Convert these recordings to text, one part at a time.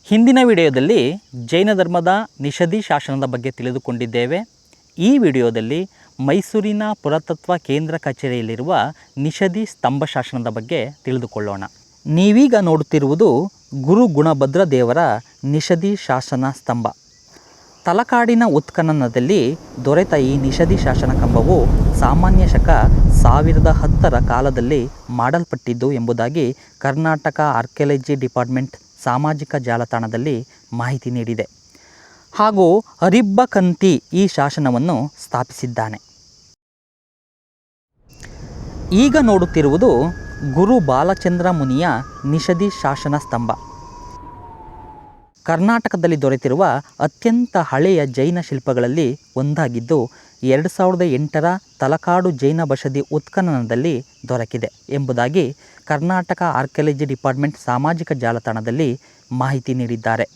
ಹಿಂದಿನ ವಿಡಿಯೋದಲ್ಲಿ ಜೈನ ಧರ್ಮದ ನಿಷಧಿ ಶಾಸನದ ಬಗ್ಗೆ ತಿಳಿದುಕೊಂಡಿದ್ದೇವೆ. ಈ ವಿಡಿಯೋದಲ್ಲಿ ಮೈಸೂರಿನ ಪುರಾತತ್ವ ಕೇಂದ್ರ ಕಚೇರಿಯಲ್ಲಿರುವ ನಿಷಧಿ ಸ್ತಂಭ ಶಾಸನದ ಬಗ್ಗೆ ತಿಳಿದುಕೊಳ್ಳೋಣ. ನೀವೀಗ ನೋಡುತ್ತಿರುವುದು ಗುರು ಗುಣಭದ್ರ ದೇವರ ನಿಷಧಿ ಶಾಸನ ಸ್ತಂಭ. ತಲಕಾಡಿನ ಉತ್ಖನನದಲ್ಲಿ ದೊರೆತ ಈ ನಿಷಧಿ ಶಾಸನ ಕಂಬವು ಸಾಮಾನ್ಯ ಶಕ 1010ರ ಕಾಲದಲ್ಲಿ ಮಾಡಲ್ಪಟ್ಟಿದ್ದು ಎಂಬುದಾಗಿ ಕರ್ನಾಟಕ ಆರ್ಕಿಯಾಲಜಿ ಡಿಪಾರ್ಟ್ಮೆಂಟ್ ಸಾಮಾಜಿಕ ಜಾಲತಾಣದಲ್ಲಿ ಮಾಹಿತಿ ನೀಡಿದೆ. ಹಾಗೂ ಹರಿಬ್ಬಕಂತಿ ಈ ಶಾಸನವನ್ನು ಸ್ಥಾಪಿಸಿದ್ದಾನೆ. ಈಗ ನೋಡುತ್ತಿರುವುದು ಗುರು ಬಾಲಚಂದ್ರ ಮುನಿಯ ನಿಷಧಿ ಶಾಸನ ಸ್ತಂಭ. ಕರ್ನಾಟಕದಲ್ಲಿ ದೊರೆತಿರುವ ಅತ್ಯಂತ ಹಳೆಯ ಜೈನ ಶಿಲ್ಪಗಳಲ್ಲಿ ಒಂದಾಗಿದ್ದು 2008ರ ತಲಕಾಡು ಜೈನ ಬಸದಿ ಉತ್ಖನನದಲ್ಲಿ ದೊರಕಿದೆ ಎಂಬುದಾಗಿ ಕರ್ನಾಟಕ ಆರ್ಕಿಯಾಲಜಿ ಡಿಪಾರ್ಟ್ಮೆಂಟ್ ಸಾಮಾಜಿಕ ಜಾಲತಾಣದಲ್ಲಿ ಮಾಹಿತಿ ನೀಡಿದ್ದಾರೆ.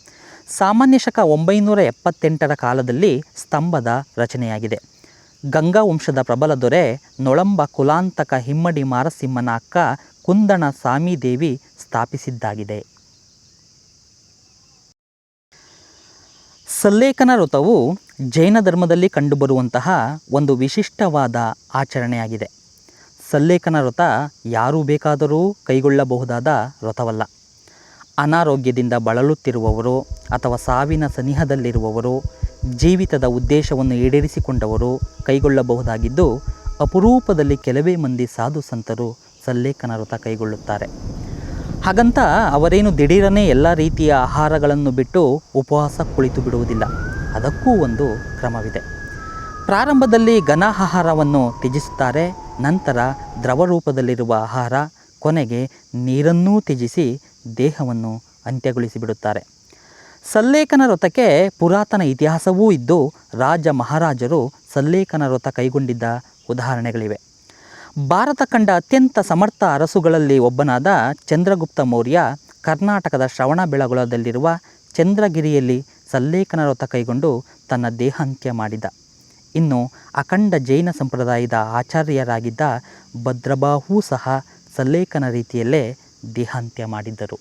ಸಾಮಾನ್ಯ ಶಕ 978ರ ಕಾಲದಲ್ಲಿ ಸ್ತಂಭದ ರಚನೆಯಾಗಿದೆ. ಗಂಗಾ ವಂಶದ ಪ್ರಬಲ ದೊರೆ ನೊಳಂಬ ಕುಲಾಂತಕ ಹಿಮ್ಮಡಿ ಮಾರಸಿಂಹನ ಅಕ್ಕ ಕುಂದಣ ಸಾಮಿದೇವಿ ಸ್ಥಾಪಿಸಿದ್ದಾಗಿದೆ. ಸಲ್ಲೇಖನ ವ್ರತವು ಜೈನ ಧರ್ಮದಲ್ಲಿ ಕಂಡುಬರುವಂತಹ ಒಂದು ವಿಶಿಷ್ಟವಾದ ಆಚರಣೆಯಾಗಿದೆ. ಸಲ್ಲೇಖನ ವ್ರತ ಯಾರೂ ಬೇಕಾದರೂ ಕೈಗೊಳ್ಳಬಹುದಾದ ವ್ರತವಲ್ಲ. ಅನಾರೋಗ್ಯದಿಂದ ಬಳಲುತ್ತಿರುವವರು ಅಥವಾ ಸಾವಿನ ಸನಿಹದಲ್ಲಿರುವವರು, ಜೀವಿತದ ಉದ್ದೇಶವನ್ನು ಈಡೇರಿಸಿಕೊಂಡವರು ಕೈಗೊಳ್ಳಬಹುದಾಗಿದ್ದು, ಅಪರೂಪದಲ್ಲಿ ಕೆಲವೇ ಮಂದಿ ಸಾಧು ಸಂತರು ಸಲ್ಲೇಖನ ವ್ರತ ಕೈಗೊಳ್ಳುತ್ತಾರೆ. ಹಾಗಂತ ಅವರೇನು ದಿಢೀರನೇ ಎಲ್ಲ ರೀತಿಯ ಆಹಾರಗಳನ್ನು ಬಿಟ್ಟು ಉಪವಾಸ ಕುಳಿತು ಬಿಡುವುದಿಲ್ಲ. ಅದಕ್ಕೂ ಒಂದು ಕ್ರಮವಿದೆ. ಪ್ರಾರಂಭದಲ್ಲಿ ಘನ ಆಹಾರವನ್ನು ತ್ಯಜಿಸುತ್ತಾರೆ. ನಂತರ ದ್ರವ ರೂಪದಲ್ಲಿರುವ ಆಹಾರ, ಕೊನೆಗೆ ನೀರನ್ನೂ ತ್ಯಜಿಸಿ ದೇಹವನ್ನು ಅಂತ್ಯಗೊಳಿಸಿಬಿಡುತ್ತಾರೆ. ಸಲ್ಲೇಖನ ವ್ರತಕ್ಕೆ ಪುರಾತನ ಇತಿಹಾಸವೂ ಇದ್ದು, ರಾಜ ಮಹಾರಾಜರು ಸಲ್ಲೇಖನ ವ್ರತ ಕೈಗೊಂಡಿದ್ದ ಉದಾಹರಣೆಗಳಿವೆ. ಭಾರತ ಕಂಡ ಅತ್ಯಂತ ಸಮರ್ಥ ಅರಸುಗಳಲ್ಲಿ ಒಬ್ಬನಾದ ಚಂದ್ರಗುಪ್ತ ಮೌರ್ಯ ಕರ್ನಾಟಕದ ಶ್ರವಣಬೆಳಗೊಳದಲ್ಲಿರುವ ಚಂದ್ರಗಿರಿಯಲ್ಲಿ ಸಲ್ಲೇಖನ ವ್ರತ ಕೈಗೊಂಡು ತನ್ನ ದೇಹಾಂತ್ಯ ಮಾಡಿದ. ಇನ್ನು ಅಖಂಡ ಜೈನ ಸಂಪ್ರದಾಯದ ಆಚಾರ್ಯರಾಗಿದ್ದ ಭದ್ರಬಾಹೂ ಸಹ ಸಲ್ಲೇಖನ ರೀತಿಯಲ್ಲೇ ದೇಹಾಂತ್ಯ ಮಾಡಿದ್ದರು.